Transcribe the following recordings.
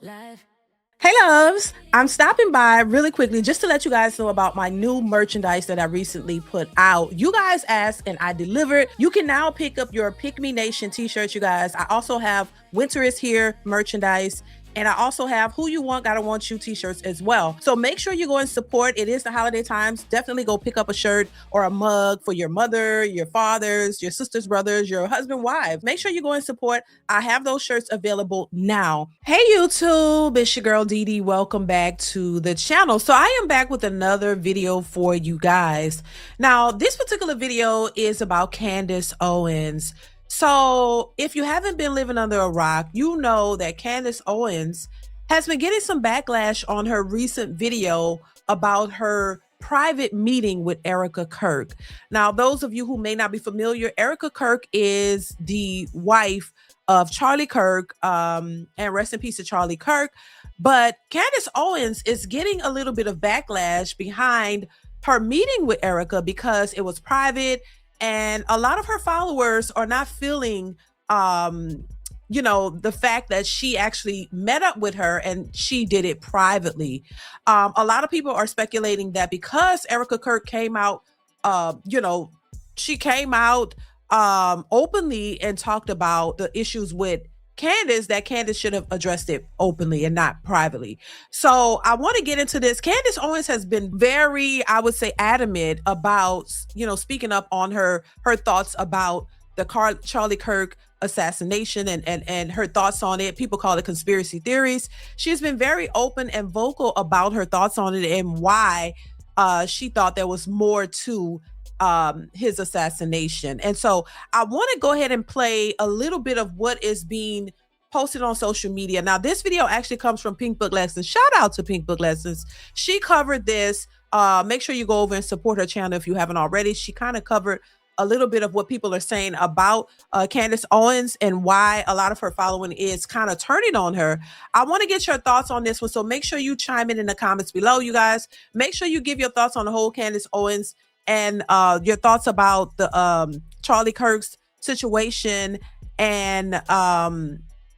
Life. Hey loves, I'm stopping by really quickly just to let you guys know about my new merchandise that I recently put out. You guys asked and I delivered. You can now pick up your Pick Me Nation t-shirts, you guys. I also have Winter is Here merchandise. And I also have Who You Want, Gotta Want You t-shirts as well. So make sure you go and support. It is the holiday times. Definitely go pick up a shirt or a mug for your mother, your fathers, your sisters, brothers, your husband, wife. Make sure you go and support. I have those shirts available now. Hey YouTube, it's your girl DeeDee. Welcome back to the channel. So I am back with another video for you guys. Now, this particular video is about Candace Owens. So if you haven't been living under a rock, you know that Candace Owens has been getting some backlash on her recent video about her private meeting with Erika Kirk. Now, those of you who may not be familiar, Erika Kirk is the wife of Charlie Kirk, and rest in peace to Charlie Kirk. But Candace Owens is getting a little bit of backlash behind her meeting with Erika because it was private. And a lot of her followers are not feeling, the fact that she actually met up with her and she did it privately. A lot of people are speculating that because Erika Kirk came out, she came out openly and talked about the issues with Candace, that Candace should have addressed it openly and not privately. So I want to get into this. Candace Owens has been very, I would say, adamant about, speaking up on her thoughts about the Charlie Kirk assassination and her thoughts on it. People call it conspiracy theories. She's been very open and vocal about her thoughts on it and why she thought there was more to his assassination. And so I want to go ahead and play a little bit of what is being posted on social media. Now, this video actually comes from Pink Book Lessons. Shout out to Pink Book Lessons. She covered this. Make sure you go over and support her channel if you haven't already. She kind of covered a little bit of what people are saying about Candace Owens and why a lot of her following is kind of turning on her. I want to get your thoughts on this one. So make sure you chime in the comments below, you guys. Make sure you give your thoughts on the whole Candace Owens and your thoughts about the Charlie Kirk's situation and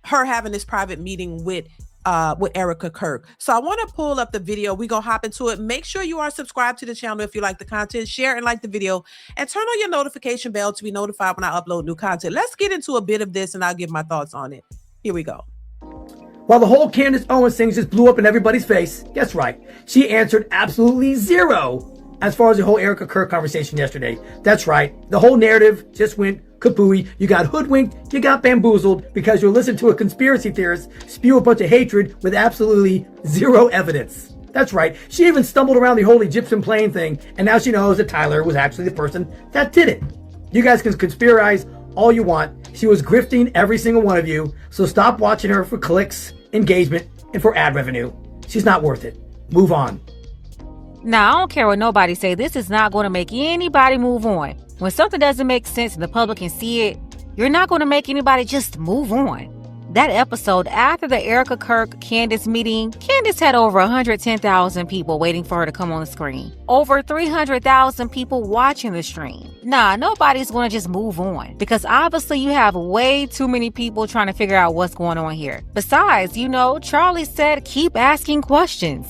her having this private meeting with Erika Kirk. So I want to pull up the video. We're going to hop into it. Make sure you are subscribed to the channel if you like the content. Share and like the video. And turn on your notification bell to be notified when I upload new content. Let's get into a bit of this and I'll give my thoughts on it. Here we go. While the whole Candace Owens thing just blew up in everybody's face, guess right, she answered absolutely zero as far as the whole Erika Kirk conversation yesterday. That's right, the whole narrative just went kapooey. You got hoodwinked, you got bamboozled because you listened to a conspiracy theorist spew a bunch of hatred with absolutely zero evidence. That's right, she even stumbled around the whole Egyptian plane thing, and now she knows that Tyler was actually the person that did it. You guys can conspirize all you want. She was grifting every single one of you, so stop watching her for clicks, engagement, and for ad revenue. She's not worth it. Move on. Now, I don't care what nobody say, this is not going to make anybody move on. When something doesn't make sense and the public can see it, you're not going to make anybody just move on. That episode after the Erika Kirk Candace meeting, Candace had over 110,000 people waiting for her to come on the screen. Over 300,000 people watching the stream. Nah, nobody's going to just move on because obviously you have way too many people trying to figure out what's going on here. Besides, Charlie said keep asking questions.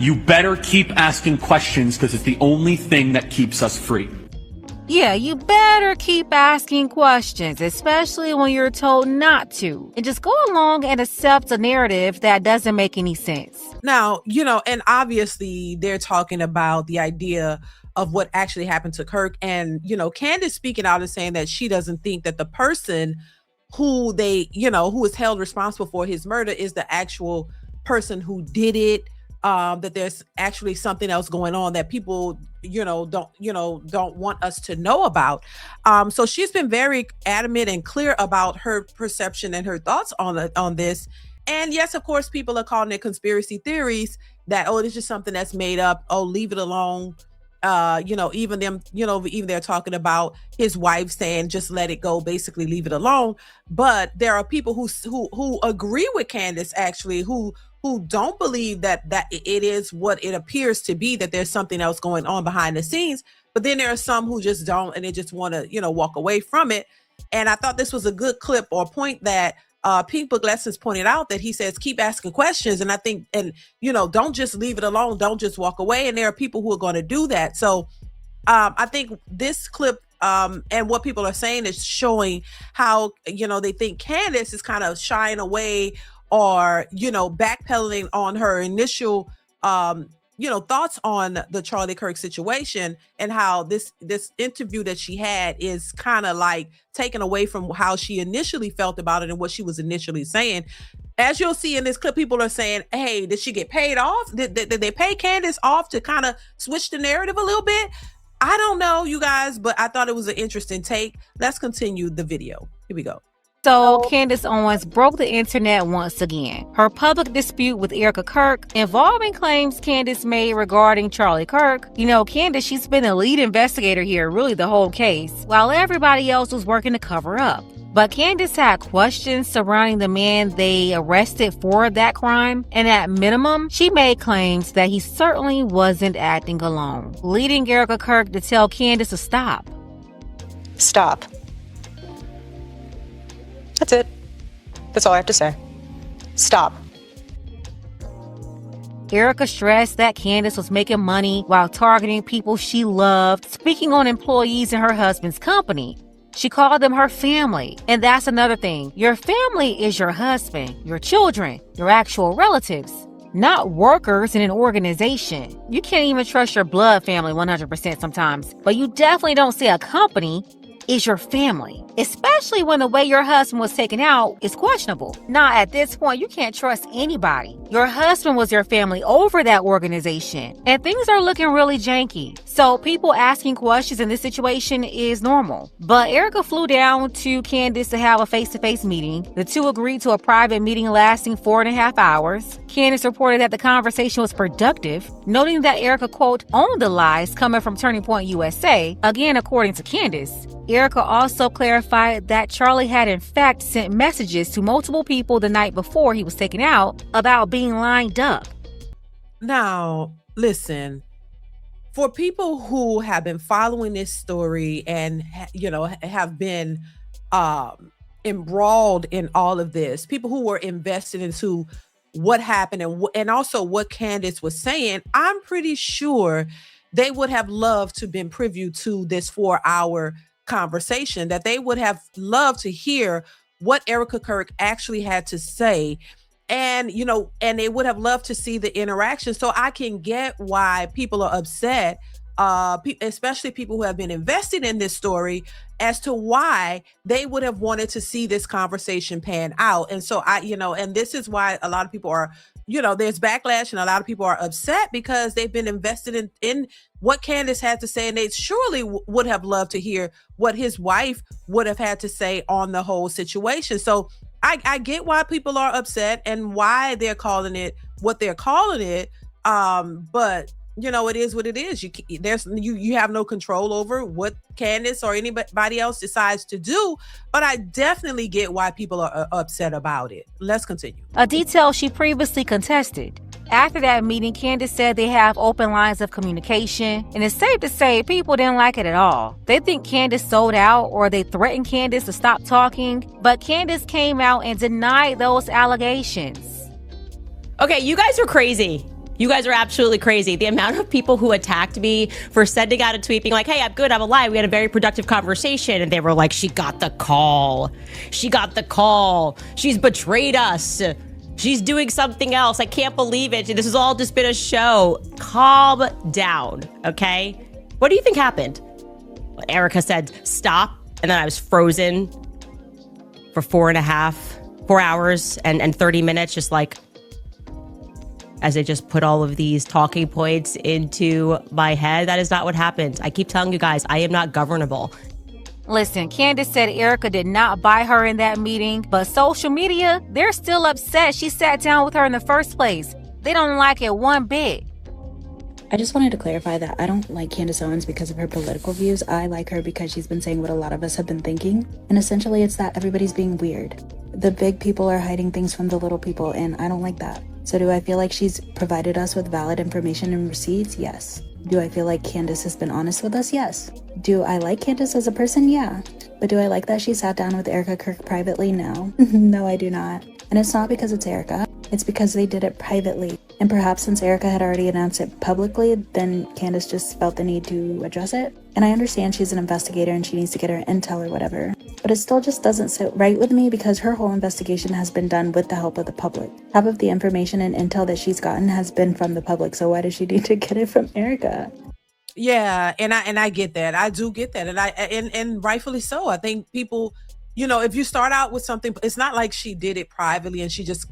You better keep asking questions because it's the only thing that keeps us free. Yeah, you better keep asking questions, especially when you're told not to. And just go along and accept a narrative that doesn't make any sense. Now, and obviously they're talking about the idea of what actually happened to Kirk. And, Candace speaking out and saying that she doesn't think that the person who who is held responsible for his murder is the actual person who did it. That there's actually something else going on that people, don't want us to know about. So she's been very adamant and clear about her perception and her thoughts on this. And yes, of course, people are calling it conspiracy theories that, it's just something that's made up. Oh, leave it alone. Even they're talking about his wife saying, just let it go, basically leave it alone. But there are people who agree with Candace, actually, who don't believe that it is what it appears to be, that there's something else going on behind the scenes. But then there are some who just don't, and they just want to, walk away from it. And I thought this was a good clip or point that Pink Book Lessons pointed out that he says, keep asking questions. And I think, and, don't just leave it alone. Don't just walk away. And there are people who are going to do that. So I think this clip and what people are saying is showing how, they think Candace is kind of shying away or, backpedaling on her initial, thoughts on the Charlie Kirk situation, and how this interview that she had is kind of like taken away from how she initially felt about it and what she was initially saying. As you'll see in this clip, people are saying, hey, did she get paid off? Did they pay Candace off to kind of switch the narrative a little bit? I don't know, you guys, but I thought it was an interesting take. Let's continue the video. Here we go. So, Candace Owens broke the internet once again. Her public dispute with Erika Kirk involving claims Candace made regarding Charlie Kirk. Candace, she's been the lead investigator here, really the whole case, while everybody else was working to cover up. But Candace had questions surrounding the man they arrested for that crime, and at minimum, she made claims that he certainly wasn't acting alone, leading Erika Kirk to tell Candace to stop. Stop. That's it. That's all I have to say. Stop. Erika stressed that Candace was making money while targeting people she loved, speaking on employees in her husband's company. She called them her family. And that's another thing. Your family is your husband, your children, your actual relatives, not workers in an organization. You can't even trust your blood family 100% sometimes, but you definitely don't see a company is your family, especially when the way your husband was taken out is questionable. Now, at this point, you can't trust anybody. Your husband was your family over that organization, and things are looking really janky. So people asking questions in this situation is normal. But Erika flew down to Candace to have a face-to-face meeting. The two agreed to a private meeting lasting 4.5 hours. Candace reported that the conversation was productive, noting that Erika, quote, owned the lies coming from Turning Point USA, again according to Candace. Erika also clarified that Charlie had in fact sent messages to multiple people the night before he was taken out about being lined up. Now, listen, for people who have been following this story and, have been embroiled in all of this, people who were invested into what happened and also what Candace was saying, I'm pretty sure they would have loved to have been privy to this 4-hour conversation, that they would have loved to hear what Erika Kirk actually had to say. And, and they would have loved to see the interaction. So I can get why people are upset, especially people who have been invested in this story, as to why they would have wanted to see this conversation pan out. And so and this is why a lot of people are, there's backlash and a lot of people are upset because they've been invested in what Candace had to say. And they surely would have loved to hear what his wife would have had to say on the whole situation. So I get why people are upset and why they're calling it what they're calling it. But it is what it is. You have no control over what Candace or anybody else decides to do. But I definitely get why people are upset about it. Let's continue. A detail she previously contested. After that meeting, Candace said they have open lines of communication, and it's safe to say people didn't like it at all. They think Candace sold out or they threatened Candace to stop talking, but Candace came out and denied those allegations. Okay, you guys are crazy. You guys are absolutely crazy. The amount of people who attacked me for sending out a tweet being like, hey, I'm good, I'm alive. We had a very productive conversation. And they were like, she got the call. She got the call. She's betrayed us. She's doing something else. I can't believe it. This has all just been a show. Calm down, okay? What do you think happened? Erika said, stop. And then I was frozen for 4 hours and 30 minutes, just like, as they just put all of these talking points into my head. That is not what happened. I keep telling you guys, I am not governable. Listen, Candace said Erika did not buy her in that meeting, but social media, they're still upset she sat down with her in the first place. They don't like it one bit. I just wanted to clarify that I don't like Candace Owens because of her political views. I like her because she's been saying what a lot of us have been thinking. And essentially it's that everybody's being weird. The big people are hiding things from the little people, and I don't like that. So do I feel like she's provided us with valid information and receipts? Yes. Do I feel like Candace has been honest with us? Yes. Do I like Candace as a person? Yeah. But do I like that she sat down with Erika Kirk privately? No. No, I do not. And it's not because it's Erika. It's because they did it privately. And perhaps since Erika had already announced it publicly, then Candace just felt the need to address it. And I understand she's an investigator and she needs to get her intel or whatever. But it still just doesn't sit right with me because her whole investigation has been done with the help of the public. Half of the information and intel that she's gotten has been from the public, so why does she need to get it from Erika? Yeah, and I get that. I do get that. And rightfully so. I think people, if you start out with something, it's not like she did it privately and she just,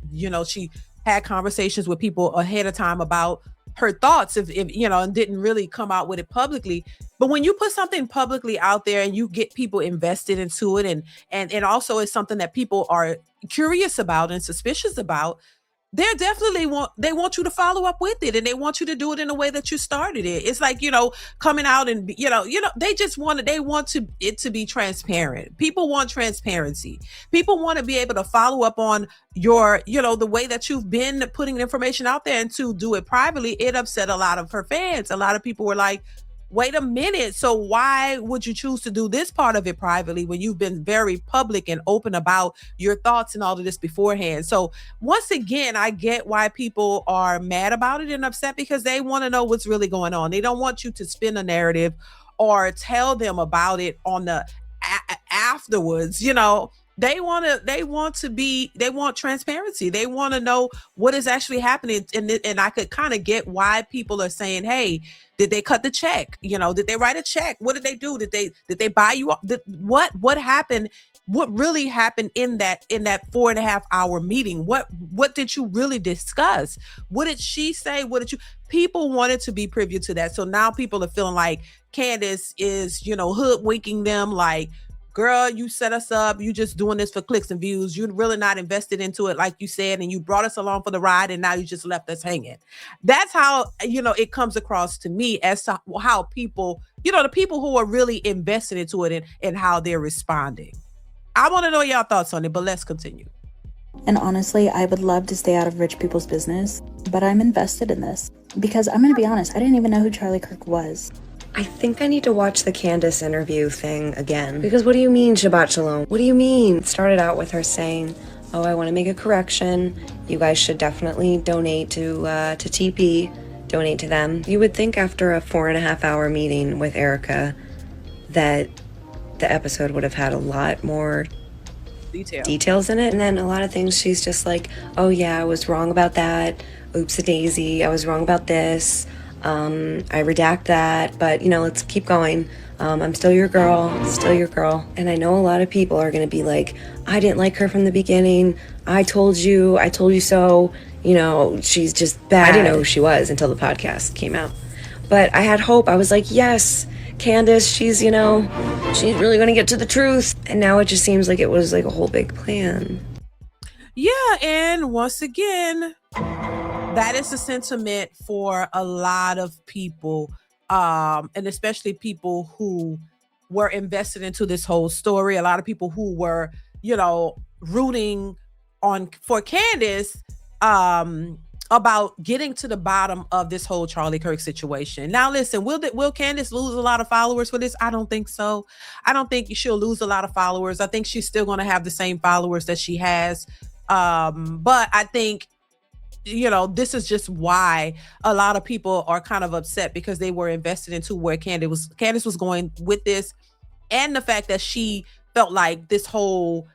she had conversations with people ahead of time about her thoughts if and didn't really come out with it publicly. But when you put something publicly out there and you get people invested into it and also it's something that people are curious about and suspicious about, they're definitely they want you to follow up with it and they want you to do it in a way that you started it. It's like, coming out and, they just want it to be transparent. People want transparency. People want to be able to follow up on your, the way that you've been putting information out there, and to do it privately. It upset a lot of her fans. A lot of people were like, wait a minute. So why would you choose to do this part of it privately when you've been very public and open about your thoughts and all of this beforehand? So once again, I get why people are mad about it and upset, because they want to know what's really going on. They don't want you to spin a narrative or tell them about it on the afterwards. They want transparency. They want to know what is actually happening. And I could kind of get why people are saying, hey, did they cut the check? Did they write a check? What did they do? Did they buy you? What happened? What really happened in that 4.5 hour meeting? What did you really discuss? What did she say? People wanted to be privy to that. So now people are feeling like Candace is, hoodwinking them, like, girl, you set us up. You just doing this for clicks and views. You're really not invested into it, like you said, and you brought us along for the ride, and now you just left us hanging. That's how, it comes across to me as to how people, the people who are really invested into it and how they're responding. I want to know y'all thoughts on it, but let's continue. And honestly, I would love to stay out of rich people's business, but I'm invested in this because I'm going to be honest, I didn't even know who Charlie Kirk was. I think I need to watch the Candace interview thing again. Because what do you mean, Shabbat Shalom? What do you mean? It started out with her saying, oh, I want to make a correction. You guys should definitely donate to TP, donate to them. You would think after a 4.5 hour meeting with Erika that the episode would have had a lot more details in it. And then a lot of things she's just like, oh yeah, I was wrong about that. Oops-a-daisy, I was wrong about this. I redact that, but let's keep going. I'm still your girl, And I know a lot of people are going to be like, I didn't like her from the beginning. I told you so. She's just bad. I didn't know who she was until the podcast came out. But I had hope. I was like, yes, Candace, she's really going to get to the truth. And now it just seems like it was like a whole big plan. Yeah, and once again, that is the sentiment for a lot of people, and especially people who were invested into this whole story. A lot of people who were, rooting for Candace about getting to the bottom of this whole Charlie Kirk situation. Now, listen, will Candace lose a lot of followers for this? I don't think so. I don't think she'll lose a lot of followers. I think she's still going to have the same followers that she has. But I think, this is just why a lot of people are kind of upset, because they were invested into where Candace was going with this, and the fact that she felt like this whole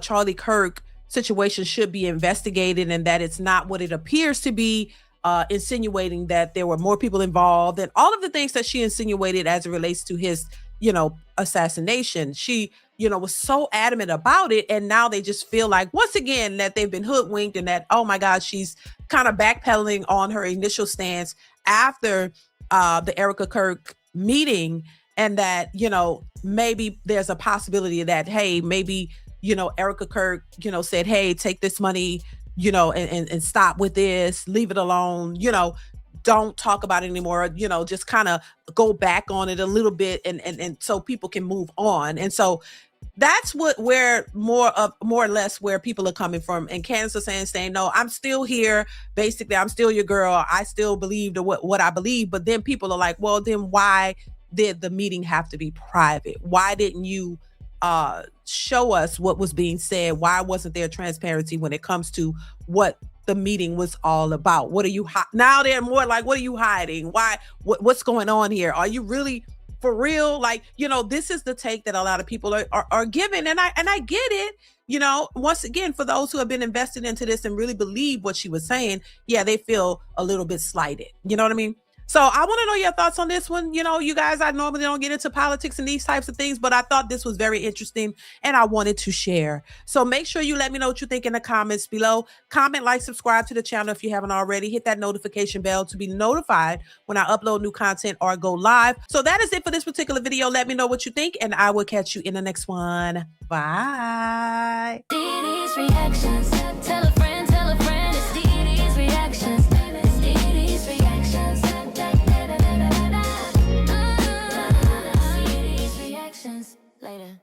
Charlie Kirk situation should be investigated, and that it's not what it appears to be, insinuating that there were more people involved, and all of the things that she insinuated as it relates to his, assassination. She, was so adamant about it. And now they just feel like, once again, that they've been hoodwinked, and that, oh my God, she's kind of backpedaling on her initial stance after the Erika Kirk meeting. And that, maybe there's a possibility that, hey, maybe, Erika Kirk, said, hey, take this money, and stop with this, leave it alone, don't talk about it anymore, just kind of go back on it a little bit and so people can move on. And so that's where more or less where people are coming from. And Candace is saying, no, I'm still here. Basically, I'm still your girl. I still believe what I believe. But then people are like, well, then why did the meeting have to be private? Why didn't you show us what was being said? Why wasn't there transparency when it comes to what the meeting was all about? What are you now? They're more like, what are you hiding? Why? What's going on here? Are you really for real? Like, you know, this is the take that a lot of people are giving, and I get it. You know, once again, for those who have been invested into this and really believe what she was saying, yeah, they feel a little bit slighted. You know what I mean? So I want to know your thoughts on this one. You know, you guys, I normally don't get into politics and these types of things, but I thought this was very interesting and I wanted to share. So make sure you let me know what you think in the comments below. Comment, like, subscribe to the channel if you haven't already. Hit that notification bell to be notified when I upload new content or go live. So that is it for this particular video. Let me know what you think and I will catch you in the next one. Bye. Deedee's reactions. Tell a friend, it's Deedee's reactions. It's Deedee's reactions. Deedee's reactions. Later.